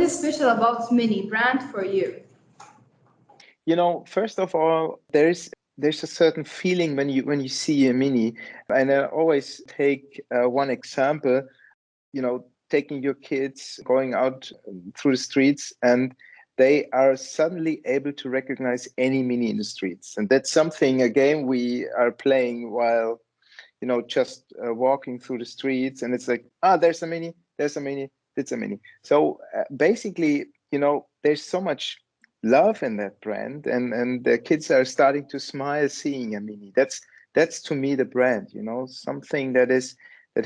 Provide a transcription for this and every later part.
is special about Mini brand for you? First of all, there's a certain feeling when you see a Mini, and I always take one example. Taking your kids, going out through the streets, and they are suddenly able to recognize any Mini in the streets, and that's something, a game we are playing while just walking through the streets, and it's like, there's a Mini, it's a Mini. So basically, there's so much love in that brand, and the kids are starting to smile seeing a Mini. That's to me the brand, something that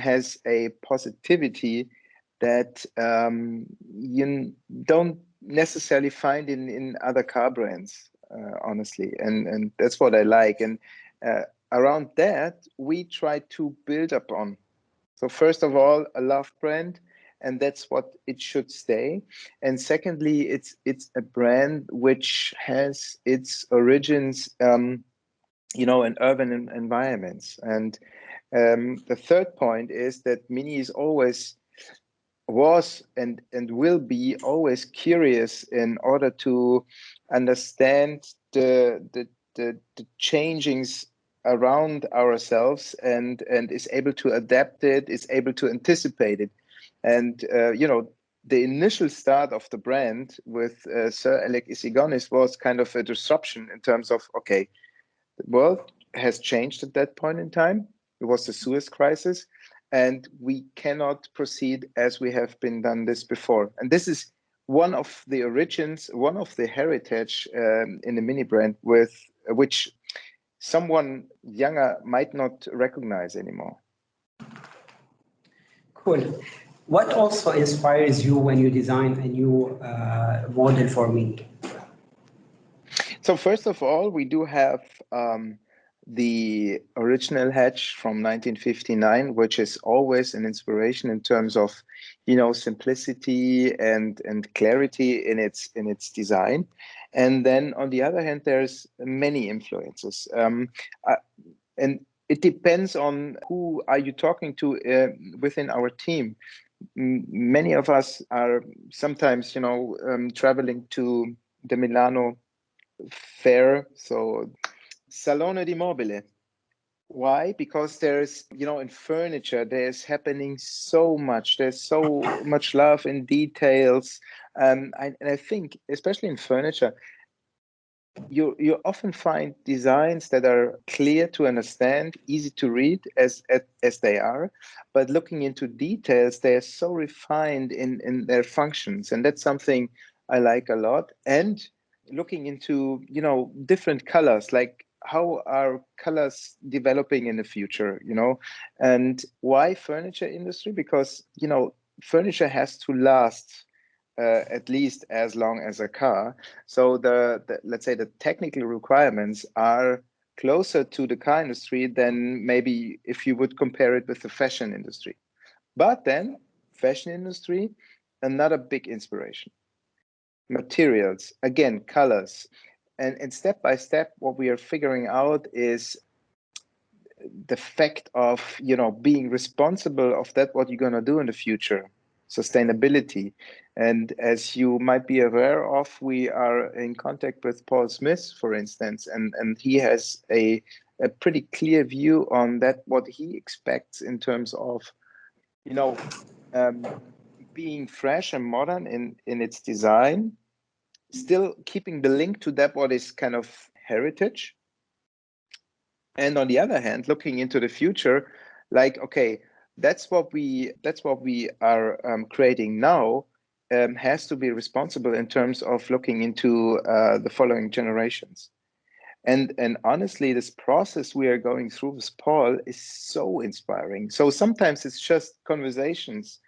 has a positivity that you don't necessarily find in other car brands, honestly, and that's what I like. And around that, we try to build upon. So first of all, a love brand, and that's what it should stay. And secondly, it's a brand which has its origins, in urban environments. And the third point is that Mini is was and will be always curious in order to understand the changings around ourselves, and is able to adapt it, is able to anticipate it. And the initial start of the brand with Sir Alec Isigonis was kind of a disruption in terms of, okay, the world has changed at that point in time. It was the Suez Crisis, and we cannot proceed as we have been done this before. And this is one of the origins, one of the heritage in the Mini brand, with which someone younger might not recognize anymore. Cool. What also inspires you when you design a new model for Mini? So first of all, we do have the original hatch from 1959, which is always an inspiration in terms of, simplicity and clarity in its design. And then on the other hand, there's many influences, and it depends on who are you talking to within our team. Many of us are sometimes, traveling to the Milano fair, so Salone di Mobile. Why? Because there's, in furniture, there's happening so much. There's so much love in details. And I think, especially in furniture, you often find designs that are clear to understand, easy to read as they are, but looking into details, they are so refined in their functions. And that's something I like a lot. And looking into, different colors, like how are colors developing in the future, and why furniture industry? Because, furniture has to last at least as long as a car. So the let's say the technical requirements are closer to the car industry than maybe if you would compare it with the fashion industry. But then fashion industry, another big inspiration. Materials, again, colors. And step by step, what we are figuring out is the fact of, being responsible of that, what you're going to do in the future, sustainability. And as you might be aware of, we are in contact with Paul Smith, for instance, and he has a pretty clear view on that, what he expects in terms of, being fresh and modern in its design, still keeping the link to that, what is kind of heritage. And on the other hand, looking into the future, like, okay, that's what we are creating now, has to be responsible in terms of looking into the following generations. And honestly, this process we are going through with Paul is so inspiring. So sometimes it's just conversations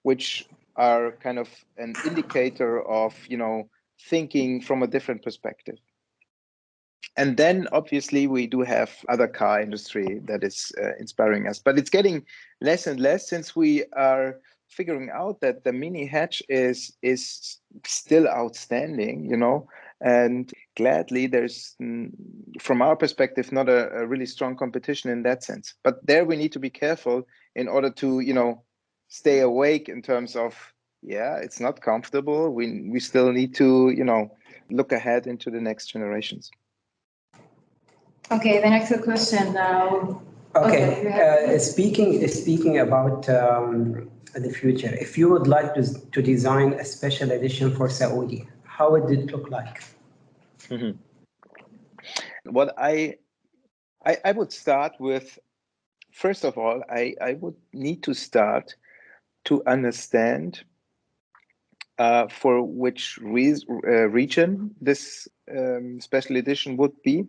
which are kind of an indicator of, thinking from a different perspective. And then obviously we do have other car industry that is inspiring us, but it's getting less and less since we are figuring out that the Mini hatch is still outstanding, and gladly there's, from our perspective, not a really strong competition in that sense. But there we need to be careful in order to, stay awake in terms of, yeah, it's not comfortable. We still need to, look ahead into the next generations. Okay, the next question now. Okay, speaking about the future, if you would like to design a special edition for Saudi, how would it look like? Mm-hmm. What I would start with, first of all, I would need to start to understand for which region this special edition would be.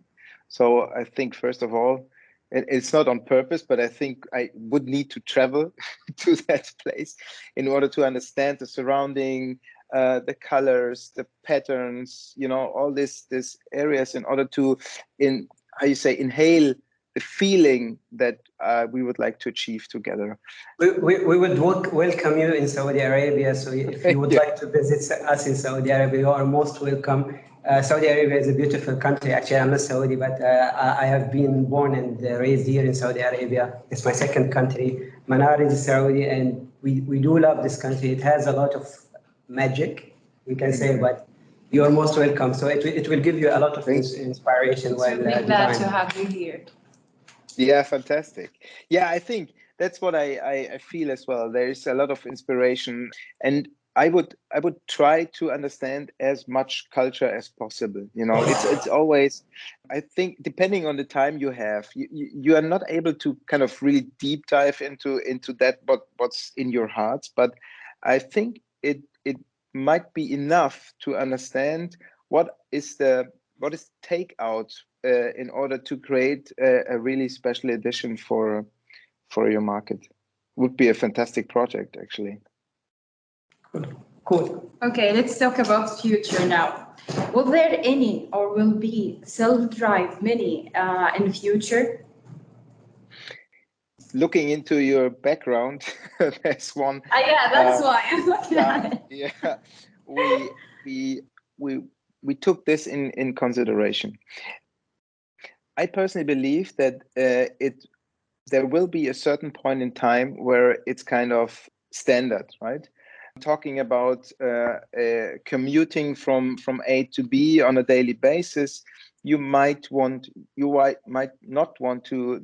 So I think, first of all, it's not on purpose, but I think I would need to travel to that place in order to understand the surrounding, the colors, the patterns, all these areas, in order to, inhale the feeling that we would like to achieve together. We would welcome you in Saudi Arabia. So if you would like to visit us in Saudi Arabia, you are most welcome. Saudi Arabia is a beautiful country. Actually, I'm not Saudi, but I have been born and raised here in Saudi Arabia. It's my second country. Manar is Saudi, and we do love this country. It has a lot of magic, we can say, but you are most welcome. So it will give you a lot of inspiration while designing. Glad to have you here. Yeah, fantastic. Yeah, I think that's what I feel as well. There is a lot of inspiration, and I would try to understand as much culture as possible. It's always, I think, depending on the time you have, you are not able to kind of really deep dive into that what's in your heart. But I think it might be enough to understand what is takeout in order to create a really special edition for your market. Would be a fantastic project, actually. Cool. Okay, let's talk about future now. Will there any or will be self-drive Mini in the future? Looking into your background, there's one. Yeah, that's why I'm looking at it. Yeah, we took this in consideration. I personally believe that there will be a certain point in time where it's kind of standard, right? Talking about commuting from A to B on a daily basis, you might not want to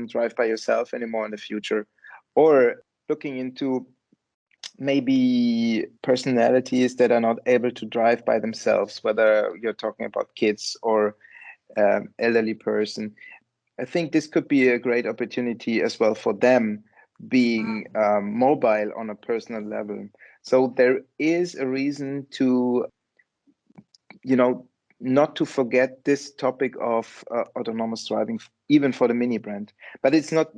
drive by yourself anymore in the future, or looking into maybe personalities that are not able to drive by themselves, whether you're talking about kids or elderly person. I think this could be a great opportunity as well for them, being mobile on a personal level. So there is a reason to, not to forget this topic of autonomous driving, even for the Mini brand. But it's not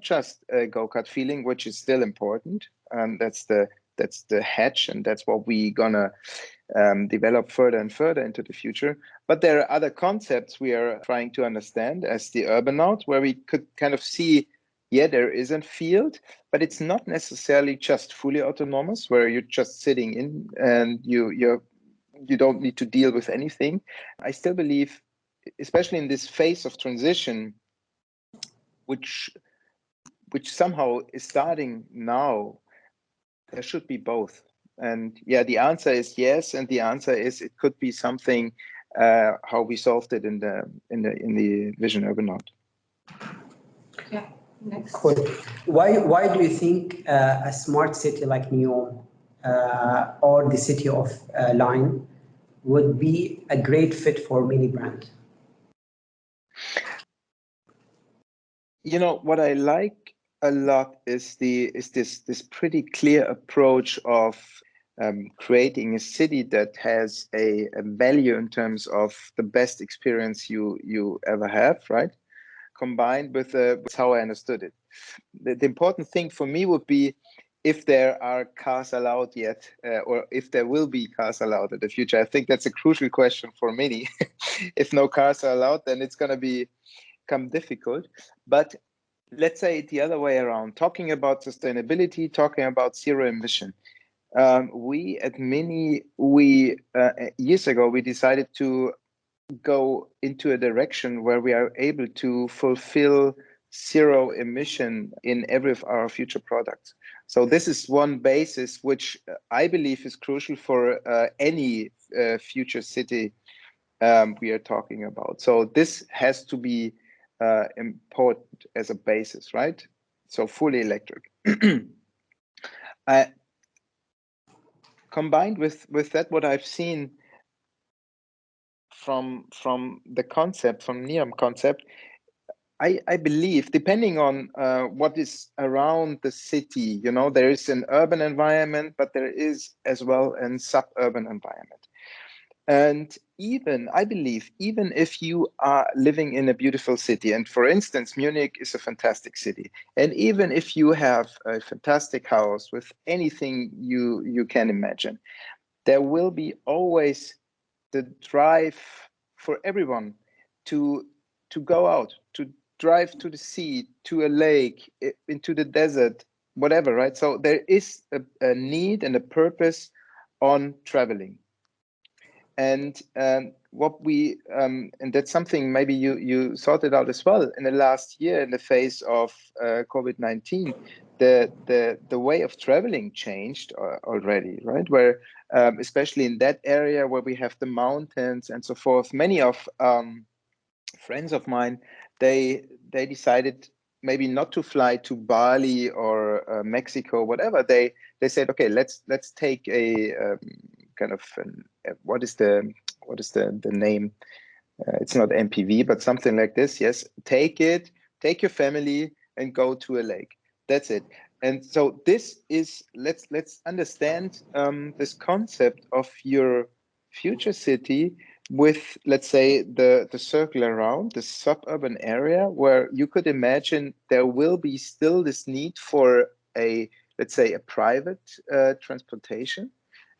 just a go-kart feeling, which is still important, and that's the hatch, and that's what we're gonna develop further and further into the future. But there are other concepts we are trying to understand, as the Urbanaut, where we could kind of see, there is a field, but it's not necessarily just fully autonomous, where you're just sitting in and you don't need to deal with anything. I still believe, especially in this phase of transition, which somehow is starting now, there should be both. And the answer is yes, and the answer is it could be something how we solved it in the Vision Urbanaut. Okay, next. Cool. Why do you think a smart city like Neom or the city of Line would be a great fit for Mini brand? What I like a lot is this pretty clear approach of creating a city that has a value in terms of the best experience you ever have, right? Combined with how I understood it. The important thing for me would be if there are cars allowed yet, or if there will be cars allowed in the future. I think that's a crucial question for Mini. If no cars are allowed, then it's going to become difficult. But let's say it the other way around, talking about sustainability, talking about zero emission. We at Mini, years ago, we decided to go into a direction where we are able to fulfill zero emission in every of our future products. So this is one basis which I believe is crucial for any future city we are talking about. So this has to be important as a basis, right? So fully electric. Combined with that, what I've seen from the concept, from NEOM concept, I believe, depending on what is around the city, you know, there is an urban environment, but there is as well a suburban environment. And even, I believe, even if you are living in a beautiful city, and for instance, Munich is a fantastic city, and even if you have a fantastic house with anything you can imagine, there will be always the drive for everyone to go out, to drive to the sea, to a lake, into the desert, whatever, right? So there is a need and a purpose on traveling. And what we and that's something maybe you sorted out as well in the last year in the face of COVID-19. The way of traveling changed already, right? Where especially in that area where we have the mountains and so forth, many of friends of mine, they decided maybe not to fly to Bali or Mexico, whatever. They said, okay, let's take a kind of what is the name? It's not MPV, but something like this. Yes, take your family and go to a lake. That's it. And so this is, let's understand this concept of your future city with, let's say, the circle around the suburban area, where you could imagine there will be still this need for a, let's say, a private transportation.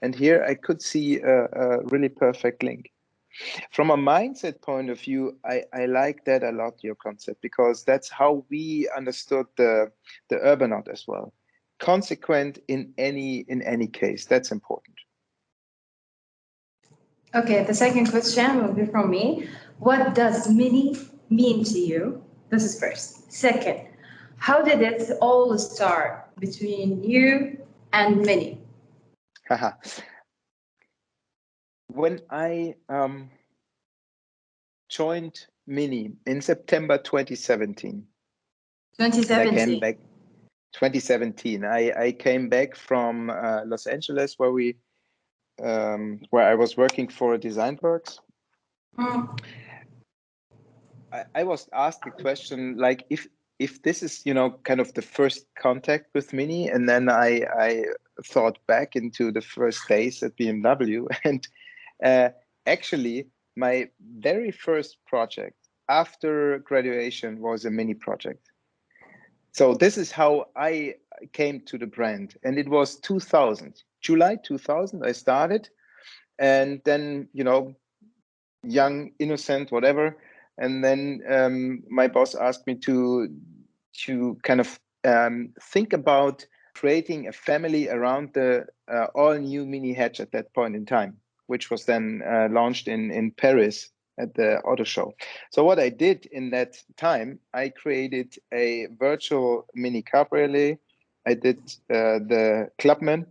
And here I could see a really perfect link. From a mindset point of view, I like that a lot, your concept, because that's how we understood the Urbanout as well. Consequent in any case, that's important. Okay, the second question will be from me. What does Mini mean to you? This is first. Second, how did it all start between you and Mini? When I joined Mini in September 2017. 2017. I came back 2017. I came back from Los Angeles, where I was working for DesignWorks. I was asked a question like if this is, you know, kind of the first contact with Mini, and then I thought back into the first days at BMW, and actually my very first project after graduation was a Mini project. So this is how I came to the brand, and it was 2000, July 2000. I started, and then, you know, young, innocent, whatever. And then my boss asked me to kind of think about creating a family around the all new Mini hatch at that point in time, which was then launched in Paris at the auto show. So what I did in that time, I created a virtual Mini Cabriolet. I did the Clubman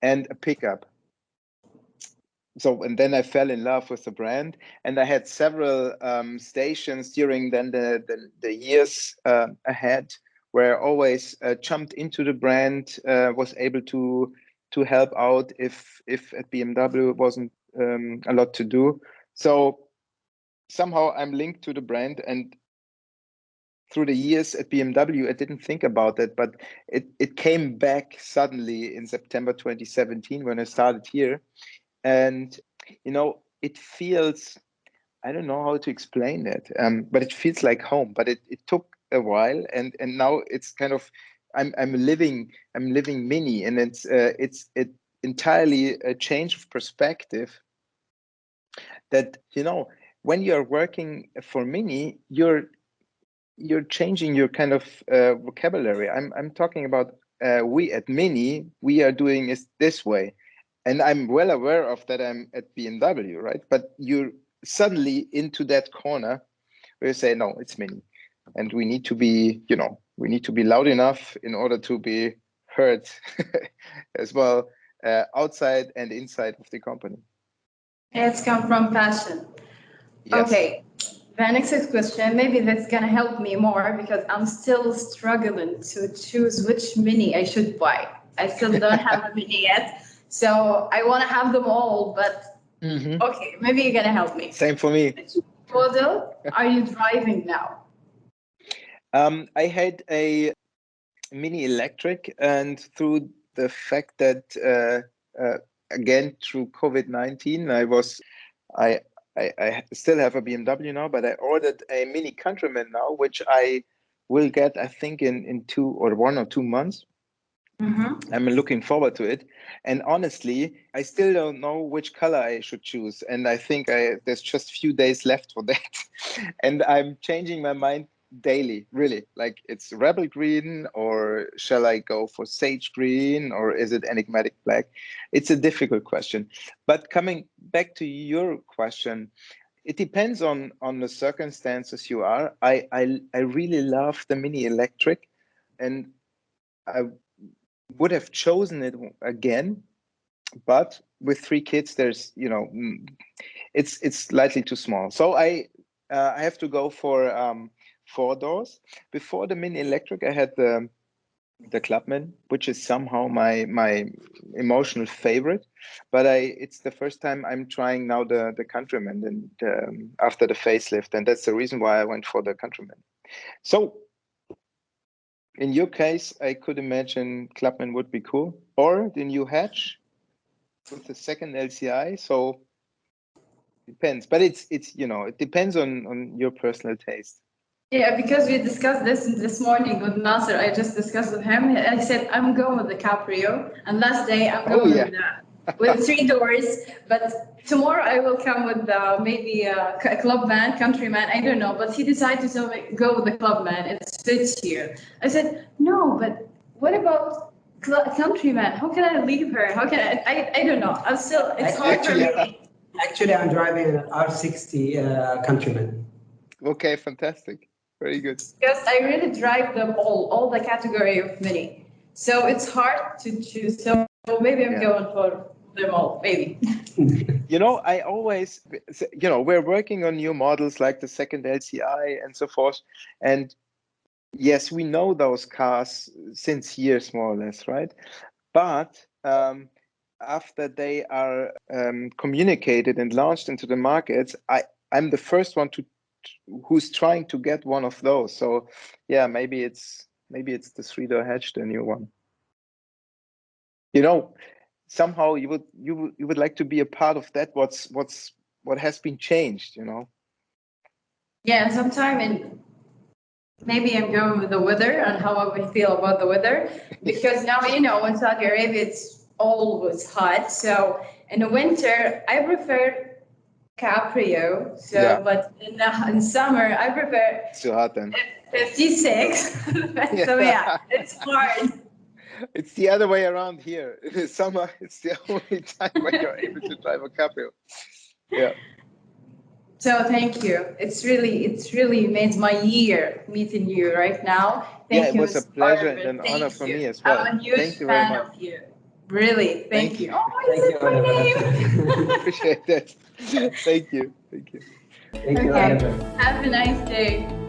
and a pickup. So, and then I fell in love with the brand, and I had several stations during then the years ahead, where I always jumped into the brand, was able to help out if at BMW wasn't a lot to do. So somehow I'm linked to the brand, and through the years at BMW, I didn't think about that, but it came back suddenly in September 2017 when I started here. And, you know, it feels, I don't know how to explain it, but it feels like home, but it took a while. And now it's kind of, I'm living Mini, and it's entirely a change of perspective that, you know, when you're working for Mini, you're changing your kind of vocabulary. I'm talking about we at Mini, we are doing it this way. And I'm well aware of that I'm at BMW, right? But you're suddenly into that corner where you say, no, it's Mini. And we need to be, you know, we need to be loud enough in order to be heard as well, outside and inside of the company. It's come from passion. Yes. Okay. The next question, maybe that's gonna help me more because I'm still struggling to choose which Mini I should buy. I still don't have a Mini yet, so I want to have them all. But okay, maybe you're gonna help me. Same for me. Which model are you driving now? I had a Mini electric, and through the fact that again through COVID-19, I still have a BMW now, but I ordered a Mini Countryman now, which I will get, I think, in 1 or 2 months. I'm looking forward to it. And honestly, I still don't know which color I should choose. And I think there's just a few days left for that. And I'm changing my mind daily, really. Like, it's rebel green, or shall I go for sage green, or is it enigmatic black? It's a difficult question. But coming back to your question, it depends on the circumstances you are. I really love the Mini electric, and I would have chosen it again, but with 3 kids, there's, it's slightly too small. So I have to go for 4 doors. Before the Mini electric, I had the Clubman, which is somehow my emotional favorite. But it's the first time I'm trying now the Countryman, and after the facelift, and that's the reason why I went for the Countryman. So in your case, I could imagine Clubman would be cool, or the new hatch with the second LCI. So depends, but it's it depends on your personal taste. Yeah, because we discussed this morning with Nasser. I just discussed with him. I said I'm going with the Caprio, and last day I'm going with 3 doors. But tomorrow I will come with maybe a Clubman, Countryman. I don't know. But he decided to go with the Clubman. It fits here. I said no, but what about Countryman? How can I leave her? How can I don't know. I'm still. It's hard for me. Actually, I'm driving an R60 Countryman. Okay, fantastic. Very good. Because I really drive them all the category of Mini. So it's hard to choose. So maybe I'm going for them all, maybe. I always, we're working on new models like the second LCI and so forth. And yes, we know those cars since years, more or less, right? But after they are communicated and launched into the markets, I'm the first one who's trying to get one of those. So yeah, maybe it's the 3-door hatch, the new one. Somehow you would like to be a part of that. What has been changed, Yeah, sometime maybe I'm going with the weather and how I feel about the weather, because now in Saudi Arabia it's always hot. So in the winter I prefer Caprio. So but in summer I prefer. It's too hot then. 56. So yeah, it's hard. It's the other way around here. In the summer, it's the only time when you're able to drive a Caprio. Yeah. So thank you. It's really made my year meeting you right now. Thank you. It was a pleasure and an honor for me as well. I'm a huge fan of you. Really, thank you. Oh, I said my name. Appreciate that. Thank you. Thank you. Okay. Have a nice day.